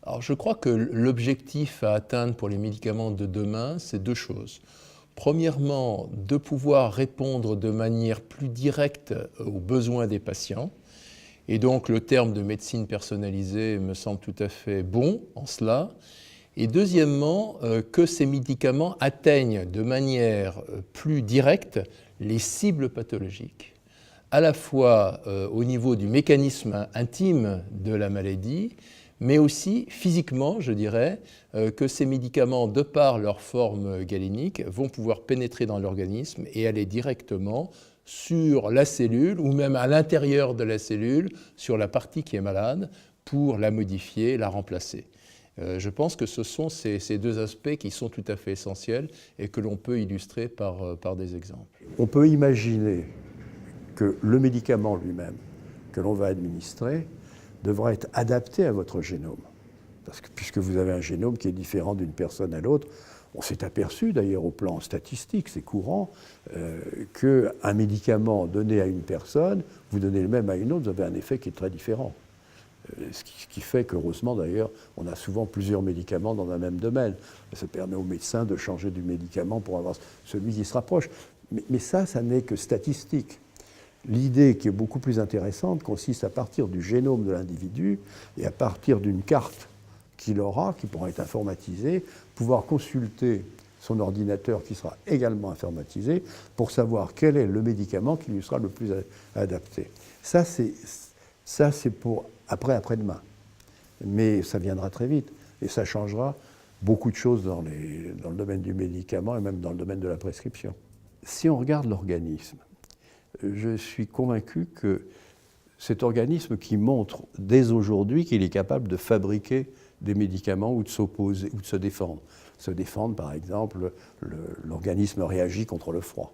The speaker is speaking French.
Alors, je crois que l'objectif à atteindre pour les médicaments de demain, c'est deux choses. Premièrement, de pouvoir répondre de manière plus directe aux besoins des patients. Et donc, le terme de médecine personnalisée me semble tout à fait bon en cela. Et deuxièmement, que ces médicaments atteignent de manière plus directe les cibles pathologiques, à la fois au niveau du mécanisme intime de la maladie, mais aussi physiquement, je dirais, que ces médicaments, de par leur forme galénique, vont pouvoir pénétrer dans l'organisme et aller directement sur la cellule ou même à l'intérieur de la cellule, sur la partie qui est malade, pour la modifier, la remplacer. Je pense que ce sont ces deux aspects qui sont tout à fait essentiels et que l'on peut illustrer par des exemples. On peut imaginer que le médicament lui-même que l'on va administrer devra être adapté à votre génome. Parce que, puisque vous avez un génome qui est différent d'une personne à l'autre, on s'est aperçu d'ailleurs au plan statistique, c'est courant, qu'un médicament donné à une personne, vous donnez le même à une autre, vous avez un effet qui est très différent. Ce qui fait qu'heureusement d'ailleurs, on a souvent plusieurs médicaments dans un même domaine. Ça permet aux médecins de changer du médicament pour avoir celui qui se rapproche. Mais ça n'est que statistique. L'idée qui est beaucoup plus intéressante consiste à partir du génome de l'individu et à partir d'une carte qu'il aura, qui pourra être informatisée, pouvoir consulter son ordinateur qui sera également informatisé pour savoir quel est le médicament qui lui sera le plus adapté. Ça, c'est pour après-demain. Mais ça viendra très vite et ça changera beaucoup de choses dans le domaine du médicament et même dans le domaine de la prescription. Si on regarde l'organisme, je suis convaincu que cet organisme qui montre dès aujourd'hui qu'il est capable de fabriquer des médicaments ou de s'opposer ou de se défendre. Se défendre, par exemple, l'organisme réagit contre le froid.